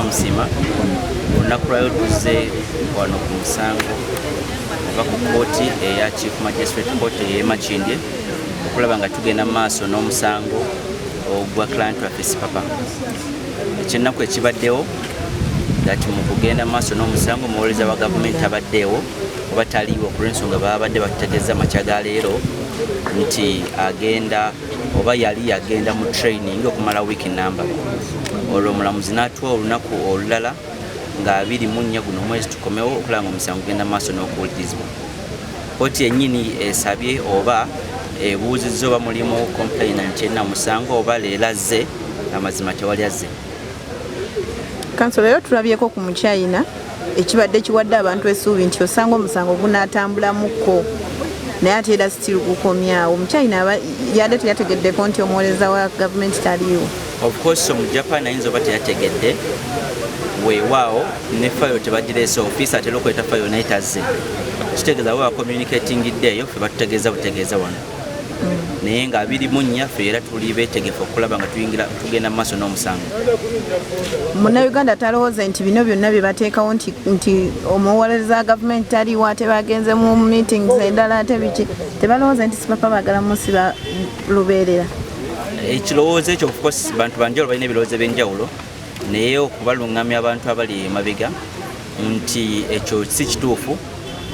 musima olunaku lwayo tuzze wano ku musango ova ku kooti eya Chief Magistrate Court ey'e Makindye okulaba nga tugenda maaso n'omusango ogwa client waffe Sipapa. Ekyennaku ekibaddewo ngati mu kugenda maaso n'omusango omuwolereza wa gavumenti abaddeewo oba taliiwo olw'ensonga babadde batutegeeza makya ga leero nti agenda oba yali agenda mu training okumala wiiki namba. Olwo omulamuzi n'atuwa olunaku olulala nga 24 guno omwezi tukomewo okulaba nga omusango genda maaso n'okuwulirizibwa. Kooti yennyini esabye oba ebuuzizza oba mulimu complainant yenna musango oba leero azze amazima tewali azze. Kansolo leero tulabyeko ku mukyayina ekibadde kiwadde abantu essuubi nti osanga omusango gunaatambulamuko naye ate era sitiru gukomyawo. Omukyayina yadde teyategeddeko nti omuwolereza wa gavumenti taliiwo. Of course omujapani ayinza oba teyategedde weewaawo ne fayo tebagireese ofiisi atera okweta fayo naye tazze. Kitegeeza bwe communicatingidde eyo ffe batutegeeza butegeeza wano. Naye nga 24 ffe era tuli beetegefu okulaba nga tugenda mu maaso n'omusango. Munnayuganda talowooza nti bino byonna bye bateekawo nti omuwolereza wa gavumenti taliiwo ate bagenze mu meetings endala ate biki tebalowooza nti Sipapa baagala musiba lubeerera. Ekirowoozo ekyo of course bantu banjawulo balina ebirowoozo ebyenjawulo naye okubalungamya abantu abali emabega nti ekyo si kituufu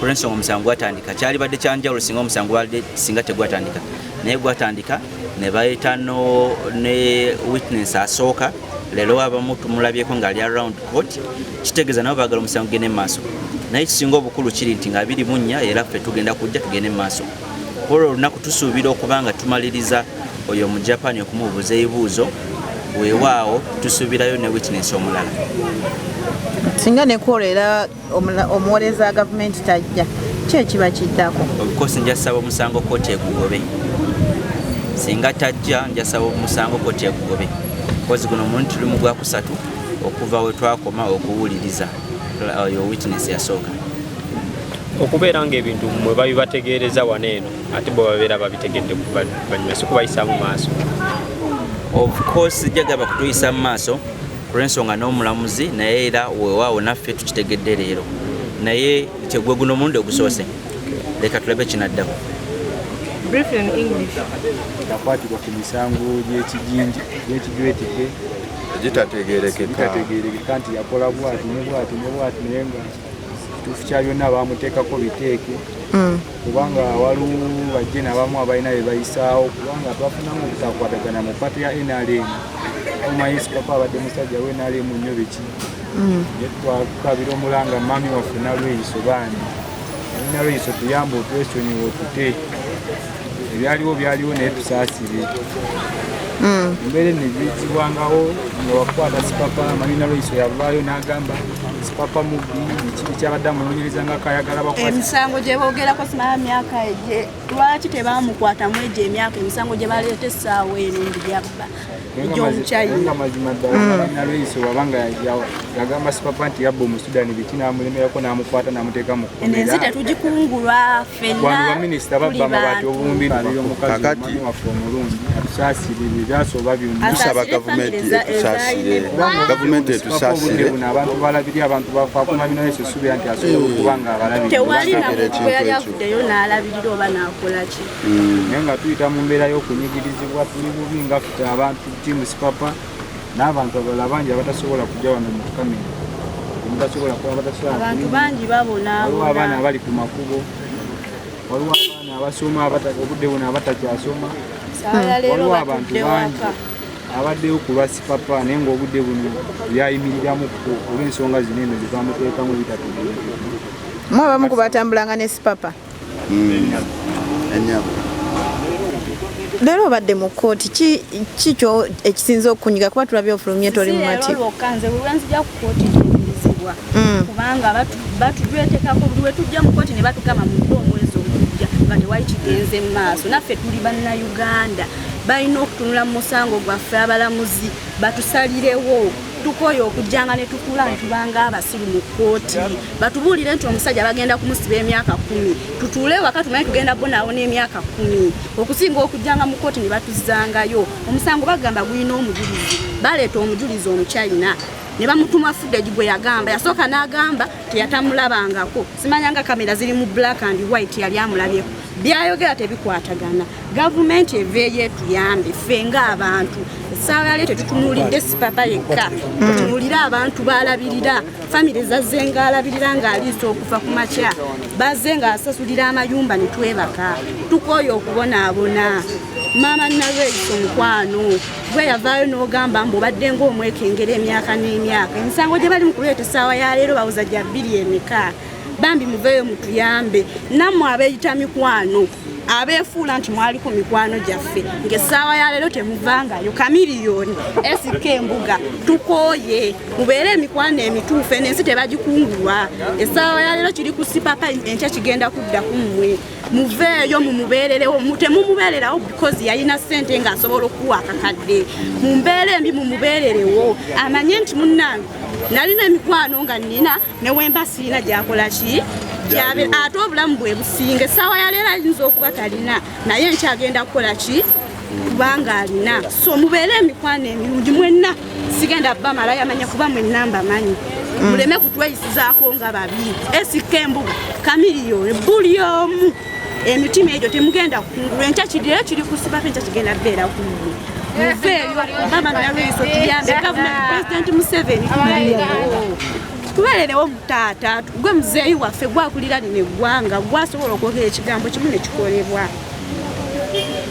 olw'ensonga omusango gwatandika kyali badde kyanjawulo singa omusango singa tegwatandika naye gwatandika ne bayeeta ne witness asooka leero abamu tumulabyeko ng'ali around court kitegeeza nabo baagala omusango gugende mu maaso naye kisinga obukulu kiri nti nga 24 era ffe tugenda kujja tugende mu maaso. Olwo olunaku tusuubira okuba nga tumaliriza oyo mu Japan okumubuuza ebibuuzo weewaawo tusuubirayo ne witness omulala. Singa ne kwolera omuwolereza wa gavumenti tajja ki ekiba kiddako? Of course njasaba omusango kooti egugobe. Singa tajja njasaba omusango kooti egugobe. Kozi guno omuntu tuli mu gwakusatu okuva we twakoma okuwuliriza oyo witness yasooka. Okubeera ng'ebintu mwe babibategeereza wano eno ate bo babeera babitegedde banyuma si kubayisa mu maaso. Of course jagaba kutuyisa mu maaso olw'ensonga n'omulamuzi naye era weewaawo naffe tukitegedde leero naye kyegwe guno omulundi ogusoose leka tulabe kinaddako. Brief in English. Yakwatibwa ku misango gy'ekijwetike gitategeerekeka nti yakola bwati naye nga kituufu kya byonna bamuteekako biteeke kubanga waliwo bajje n'abamu abalina bye bayisaawo kubanga twafunamu obutakwatagana mu pati ya NRM. Omanyi Sipapa abadde musajja we NRM nnyo biki ye twakabira omulanga mami waffe Nalweyiso baani Nalweyiso tuyamba otwesonyiwa otute byaliwo naye tusaasire embeera ne zizibwangawo nga wakwata Sipapa amanyi Nalweyiso yavaayo n'agamba Sipapa mubbi biki kyabadde amunoonyereza nga kayagala bakwata emisango gye boogerako simala myaka egye lwaki tebamukwatamu egyo emyaka emisango gye baleeta essaawa eno ndigabba nga mazima ddala Nalweyiso wabanga yagamba Sipapa nti yabba Omusudani biki n'amulemerako n'amukwata n'amuteeka mu kkomera. Ensi tetugikungulwa ffenna wano baminisita babba amabaati obumbi omukazi omwami waffe omulungi atusaasire ebyasoba byonna. Tusaba gavumenti etusaasire gavumenti etusaasire abantu balabirira abantu bafaako mami Nalweyiso essuubira nti asobola okuba nga abalabirira tewali namuntu yali afuddeyo n'alabirira oba n'akola ki naye nga tuyita mu mbeera y'okunyigirizibwa tuli bubi nga ffe abantu tiimu Sipapa n'abantu abalala bangi abatasobola kujja wano mu kkamera abantu bangi babonaabona. Waliwo abaana abali ku makubo, waliwo abaana abasoma obudde buno abatakyasoma, waliwo abantu bangi abaddeyo ku lwa Sipapa naye ng'obudde buno byayimiriramu olw'ensonga zino eno ze bamuteekamu bitategeerekeka. Mwe abamu ku batambulanga ne Sipapa. Leero obadde mu kkooti kikyo ekisinza okukunyiga kuba tulabye ofulumye toli mu mati. Kanze buli lwenzija ku kkooti njirizibwa kubanga batutwetekako buli lwe tujja mu kkooti ne batugamba mu omwezi ogujja nga tewali kigenze mu maaso. Naffe tuli bannayuganda balina okutunula mu musango gwaffe abalamuzi batusalirewo tukoye okujjanga ne tukula ntubanga abasiru mu kkooti batubuulire nti omusajja bagenda kumusiba emyaka 10 tutuule waka tumanyi tugenda bonaawo n'emyaka 10 okusinga okujjanga mu kkooti ne batuzangayo omusango bagamba gulina omujulizi baleeta omujulizi omukyayina ne bamutuma footage gwe yagamba yasooka n'agamba teyatamulabangako simanyanga kamera ziri mu black and white yali amulabyeko byayogera tebikwatagana gavumenti eveeyo etuyambe ffe ng'abantu essaawa yali tetutunuulidde Sipapa yekka tutunuulire abantu baalabirira famire zazze ng'alabirira ng'aliisa okufa ku makya bazze ng'asasulira amayumba ne twebaka tukooye okubonaabona maama Nalweyiso mukwano gwe yavaayo n'ogamba mbu obadde ng'omwekengera emyaka n'emyaka emisango gye bali mu kuleeta essaawa ya leero bawuza gya 2 emeka bambi muveeyo mutuyambe nammwe abeeyita mikwano abeefuula nti mwali ku mikwano gyaffe ng'essaawa ya leero temuvangayo kamiriyoni SK Embuga tukooye mubeere emikwano emituufu ensi tebagikungulwa essaawa ya leero kiri ku Sipapa enkya kigenda kudda ku mmwe muveeyo mumubeererewo temumubeererawo because yalina ssente ng'asobola okuwa akakadde mumbeere embi mumubeererewo amanye nti munnange nalina emikwano nga nnina newemba siina gyakola ki ate obulamu bwe businga essaawa ya leero ayinza okuba talina naye nkyagenda kukola ki kubanga alina so mubeere emikwano emirungi mwenna sigenda bamala yamanya kuba mwenna mbamanyi muleme kutweyisizaako nga babi SK Embuga kamiriyoni buli omu emitima egyo temugenda kungulwa enkya kidire kiri ku Sipapa enkya kigenda beera kumwe muveeyo maama Nalweyiso tuyambe gavumenti President Museveni tubeererewo mutaata gwe muzeeyi waffe gwakulira lino eggwanga gwasobola okwogera ekigambo kimu ne kikolebwa